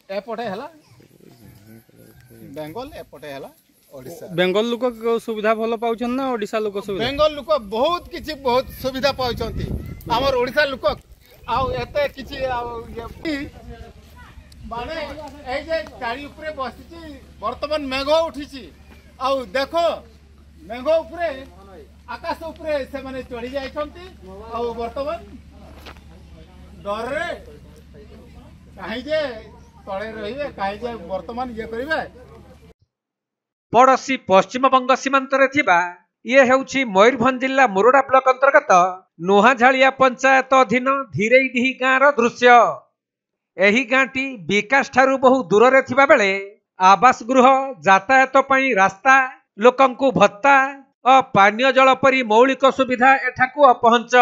एपटे है बेंगल एपटे है बेंगल लोक सुविधा भल पाउछन ना ओडिशा लोक सुविधा बेंगल लोक बहुत किछि बहुत सुविधा पाउछंती हमर ओडिशा लोक आउ एते किछि माने ए जे गाड़ी ऊपर बसिछि वर्तमान मेघ उठिछि आउ देखो मेघ ऊपर आकाश ऊपर से माने चढ़ी जाइछंती आउ वर्तमान डर रे काहे जे तळे रहिबे काहे जे वर्तमान ये करिवे। पड़ोशी पश्चिमबंग सीमांतरे थिबा ये हेउछि मयूरभंज जिला मुरुडा ब्लॉक अंतर्गत नुहाझालिया पंचायत अधीन धीरेईडीही गाँव दृश्य। एही गाँटी विकास ठारू बहु दूर रे थिबा बेले आवास गृह यातायात पई रास्ता लोकंकु भत्ता और पानीय जल परी मौलिक सुविधा एठाकु अपहंच।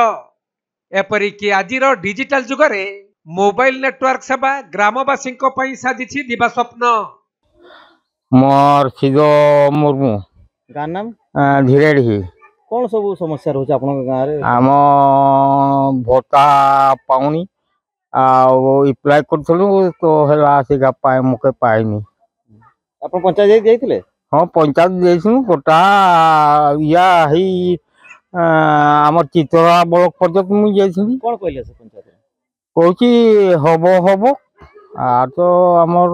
एपरिकी आजिर डिजिटल जुगरे मोबाइल नेटवर्क सेवा ग्रामवासी पई साजिछि दिवा स्वप्न। मोर सिदो मुर्मू गाँव नाम धीरेडीही कौन सब समस्या रोचे आपन गाँव रे? आम भत्ता पाउनी अप्लाई करथलु तो हला सिगा पाए मुके पाइनी। आपन पंचायत जाइथिले? हाँ पंचायत देइछु गोटा या ही हमर चितरा ब्लॉक प्रोजेक्ट मु जाइछि। कोन कहले से पंचायत कहछि हबो हबो आ तो हमर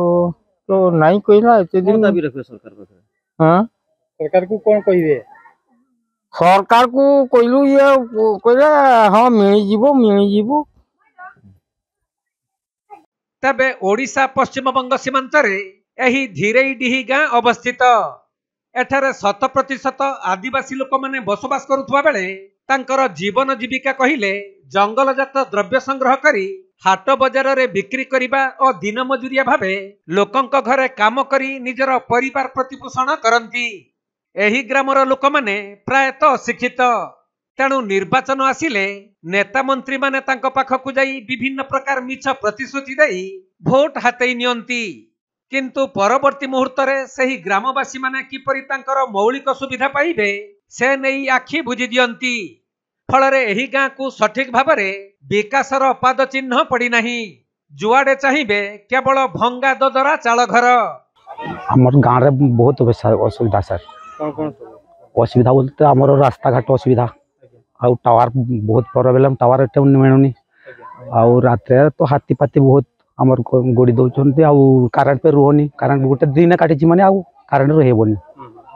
तो नहीं कहला एते दिन दाबी रखबे सरकार पाखरे? हां सरकार को कोन कहिबे? सरकार को कहलु ये कहले हां मिली जीवो। तबे ओडिशा पश्चिमबंग सीमांतरे एही धीरेईडीही गाँ अवस्थित। एठारे 100% आदिवासी लोक माने बसवास करुथुवा बेले तांकर जीवन जीविका कहिले जंगलजात द्रव्य संग्रह करी हाट बजार रे बिक्री करिबा और दिन मजुरिया भावे लोकंक घरे काम करी निजर परिवार प्रतिपोषण करंती। एही ग्रामर लोक माने प्रायत अशिक्षित तेणु निर्वाचन आसिले नेता मंत्री माने तांको पाखकु जाई विभिन्न प्रकार मिछ प्रतिश्रुति देई भोट हातेई नियंती। किंतु परवर्ती मुहूर्त रे सही ग्रामवासी माने किपरि तांकर मौलिक सुविधा पाइबे से नहीं आखि बुझी दियंती। फलरे एही गाँ को सठिक भावरे विकासर पाद चिन्ह पड़ी नाही। जुआडे चाहिए केवल भंगा ददरा चाल घर। हमर गाँव रे बहुत असुविधा सर। कौन असुविधा बोलते हमर रास्ता घाट असुविधा आउ टावर बहुत प्रॉब्लम टावर एटे मिलुनी आउ रात तो हाथी पाती बहुत हमर गोड़ी दउछन्ते आउ करंट पे रोहनी करंट गोटे दिन काटिछि माने आउ करंट रहबोनी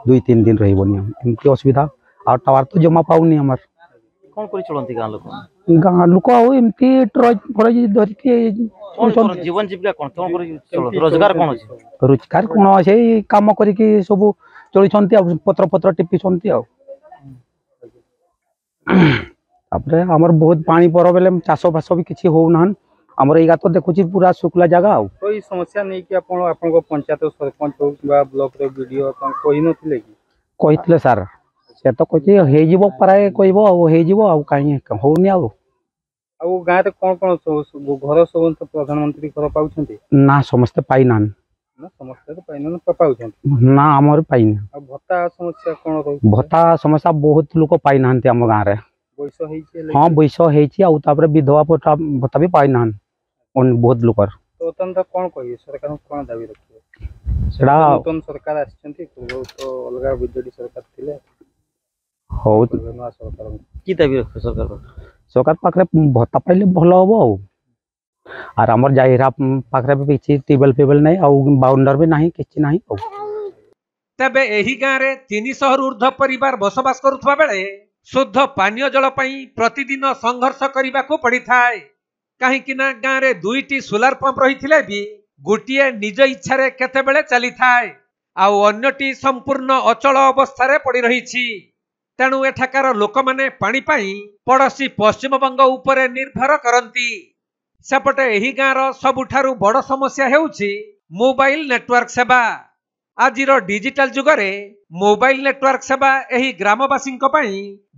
2-3 दिन रहबोनी एमती असुविधा आ टावर तो जमा पाउनी हमर। कौन करि चलंती गाँ लोक आउ एमती ट्रक फरज धरि के जीवन जीविका कौन करि चलो रोजगार कौन अछि? रोजगार कोन अछि काम करि के सब चलिछन्ते आ पत्र टिपिछन्ते आ तापरे हमर बहुत पानी प्रॉब्लम चाष बास भी किछि हो नहन हमर एगा तो देखुछि पूरा सुखला जगह आ कोई समस्या नहीं कि आपन पंचायत सरपंच हो बा ब्लॉक रे वीडियो कोई नथिले कि कहितले सर से तो कहि हे जीवो पराय कहबो आ हे जीवो आ काई होनी आ गाँ रे कौन घर सब प्रधानमंत्री घर पाउछन्ती ना समस्त पाई नान ना समस्त तो पाइन न पाउछन्ती ना हमर पाइन आ भत्ता समस्या कौन रही? भत्ता समस्या बहुत लोक पाई नानते हम गाँ रे। बैस होइछि हां बैस हेछि आ तापर विधवा भत्ता भी पाई नान उन बहुत लोकर। तो तंत कौन कहि सरकार कौन दाबी रखिए सेडा नूतन सरकार आछन्ती तो अलगा बीजेडी सरकार थिले हो नवा सरकार की दाबी रखबे सरकार? सरकार पाखरे भत्ता पाइले भल हबो आर हमर जाहिरा पाखरे भी किछि टेबल नै आ बाउंडर भी नाही किछि नाही। तबे एही गाँ रे 300 ऊर्ध्व परिवार बसवास करुथुवा बेले शुद्ध पानीय जल पई प्रतिदिन संघर्ष करिबाकू पड़िथाय। कहीं ना गाँव रे 2टी सोलार पंप रही भी गोटे निज इच्छा रे केते बेले चली थाए आउ अन्यटी संपूर्ण अचल अवस्था रे पड़ी रही। तेणु एठाकार लोक माने पानी पाई पड़ोशी पश्चिमबंग उपरे निर्भर करंती। सेपटे एही गाँर सबुठारु बड़ समस्या हेउछि मोबाइल नेटवर्क सेवा। आजिर डिजिटल जुगरे मोबाइल नेटवर्क सेवा एही ग्रामवासी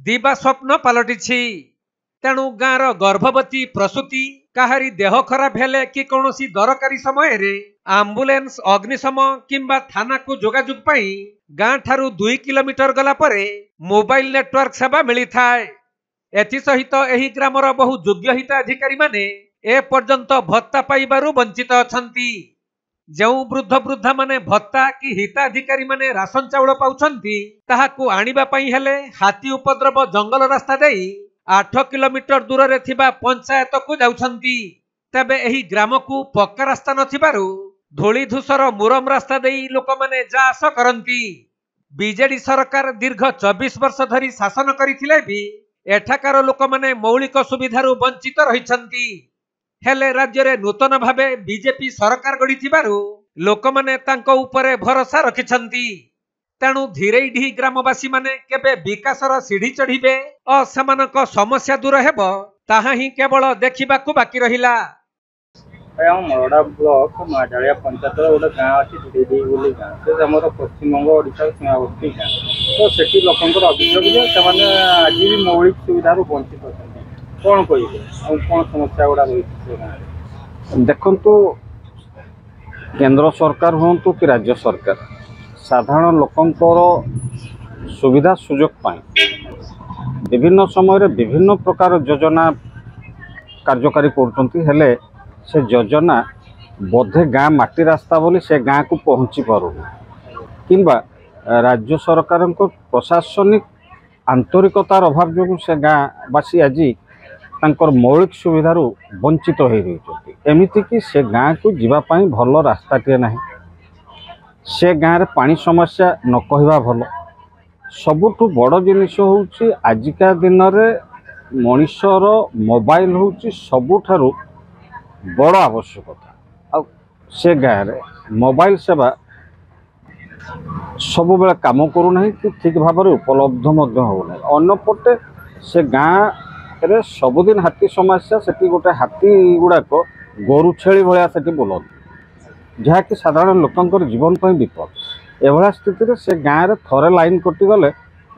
दिवा स्वप्न पलटिछि। तेणु गाँर गर्भवती प्रसूति काहारी देह खराब हेले कि कौनसी दरकारी समय रे आम्बुलेंस अग्निशम किंबा थाना को जोगाजोग पाई गाँ ठारू 2 किलोमीटर गला परे मोबाइल नेटवर्क सेवा मिली थाए। एथि सहित एही ग्रामर बहु योग्य हिताधिकारी माने ए पर्यंत भत्ता पाइबारु वंचित अछंती। जो वृद्ध वृद्धा माने भत्ता कि हिताधिकारी माने राशन चाउल पाउछंती ताहाकू आनिबा पई हेले हाथी उपद्रव जंगल रास्ता देई 8 किलोमीटर दूर रे थिबा पंचायत को जाउछंती। तबे एही ग्राम को पक्का रास्ता नथिबारु धूली धूसर मुरम रास्ता देई लोक माने जा आस करंती। बीजेडी सरकार दीर्घ 24 वर्ष धरी शासन करिथिले भी एठाकार लोक माने मौलिक सुविधारु वंचित रहिछंती। हेले राज्य रे नूतन भावे बीजेपी सरकार गढ़ी लोक माने तांको उपरे भरोसा रखिछंती। तेणु धीरेढी ग्रामवासी माने केबे विकासर सीढ़ी चढ़िबे और सेमानक समस्या दूर हेबो ताहा ही केवल देखिबाकू बाकी रहिला। मरड़ा ब्लॉक माडालिया पंचायत गोटे गाँ अच्छी धीरे बोली गाँ से आम पश्चिमबंग ओडिशा सीमावर्ती गाँ तो सेठी लोकंर अभियोग जे आज भी मौलिक सुविधा वंचित अच्छा कौन कहे कौन समस्या गुड़ा रही देखु केंद्र सरकार हूँ कि राज्य सरकार साधारण लोकंर सुविधा सुजोग पाई विभिन्न समय विभिन्न प्रकार योजना कार्यकारी कर से योजना बोधे गाँ माटी रास्ता बोली से गाँ को पहुँची पार किंबा राज्य सरकार प्रशासनिक आंतरिकतार अभाव जो से गाँवासी आज तांकर मौलिक सुविधारू वंचित हो रही एमती कि से गाँ को जीवापाई भल रास्ताटे ना से गाँव में पानी समस्या न कहवा भल सबुठु बड़ जिनिस हूँ आजिका दिन में मनीषर मोबाइल हूँ सबुठारु बड़ आवश्यकता आ से गाँव में मोबाइल सेवा सब बेले काम करूना कि ठीक भाव में उपलब्ध होना अन्यपटे से गाँव रे सबुदिन हाथी समस्या से गोटे हाथी गुड़ाक गोरु छेली भाया से बुलाती जहाँकि साधारण लोकंर जीवन पर विपद एभला स्थिति से गाँव में थरे लाइन कटिगले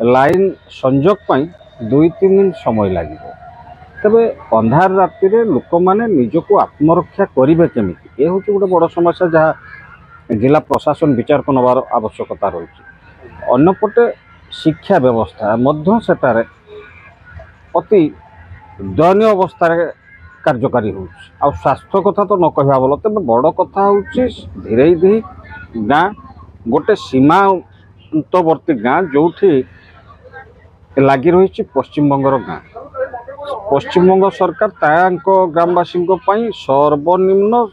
लाइन संजोग 2-3 दिन समय लगे तबे अंधार राति लोक मैंने निजक आत्मरक्षा करेंगे केमिति ये हूँ गोटे बड़ समस्या जहाँ जिला प्रशासन विचार को नबार आवश्यकता रही अन्यपटे शिक्षा व्यवस्था सेटारे अति दयनीय अवस्था कार्यकारी हो स्वास्थ्य कथा तो न कहवा बोल तेज बड़ कथा हूँ धीरे धीरे गाँ गोटे सीमांतवर्ती गाँ जो लगी रही पश्चिमबंगर गाँ पश्चिमबंग सरकार ग्रामवासी सर्वनिम्न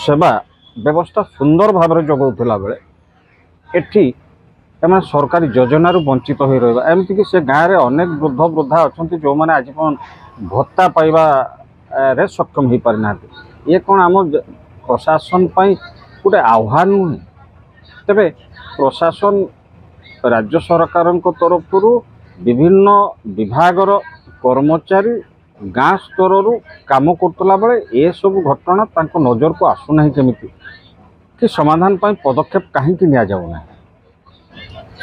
सेवा व्यवस्था सुंदर भाव में जगाऊला बेले एठी एम सरकारी योजनार वंचित हो रहा एमती कि से गाँव में अनेक वृद्ध वृद्धा अच्छा जो मैंने आज भत्ता पाइबा रे सक्षम हो पारिना ये कौन आम प्रशासन गोटे आह्वान नुहे तेरे प्रशासन राज्य सरकार तरफ विभिन्न विभागर कर्मचारी गाँ स्तर काम करतला बेले ये सब घटना नजर को आसुना केमिति कि समाधान पाई पदक्षेप कहीं नि जाऊना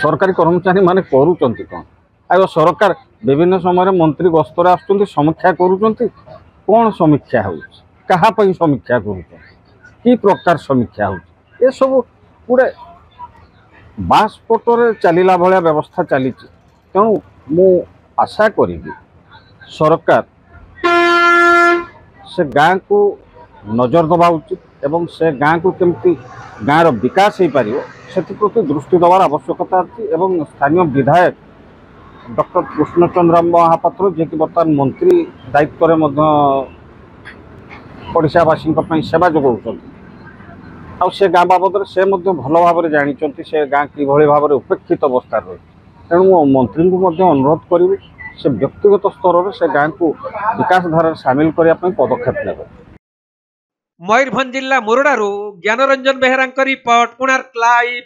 सरकारी कर्मचारी माने करूचंती कौन आयो सरकार विभिन्न समय मंत्री गस्तर आसुचंती समीक्षा करूचंती कौन समीक्षा हो कहा पई समीक्षा करूचंती कि प्रकार समीक्षा हो ये सब गोटे बासपटर चलला भाया व्यवस्था चली तेणु मु आशा करी सरकार से गाँ को नजर दबा उचित एवं से गाँ को केमती गाँव विकास हो पार से प्रति दृष्टि देवार आवश्यकता अच्छी एवं स्थानीय विधायक डॉक्टर कृष्णचंद्र महापात्र जी बर्तमान मंत्री दायित्व ओडावासी सेवा जोगाऊँ से गाँ बाबद से भल भाव में जानी से गाँ कि भाव में उपेक्षित अवस्था रही तेणु मंत्री को अनुरोध करी से व्यक्तिगत स्तर में से गाँ को विकास धारा सामिल करने पदक्षेप ने। मयूरभंज जिला मुरडारू ज्ञानरंजन बेहेरा रिपोर्ट कोणार्क लाइव।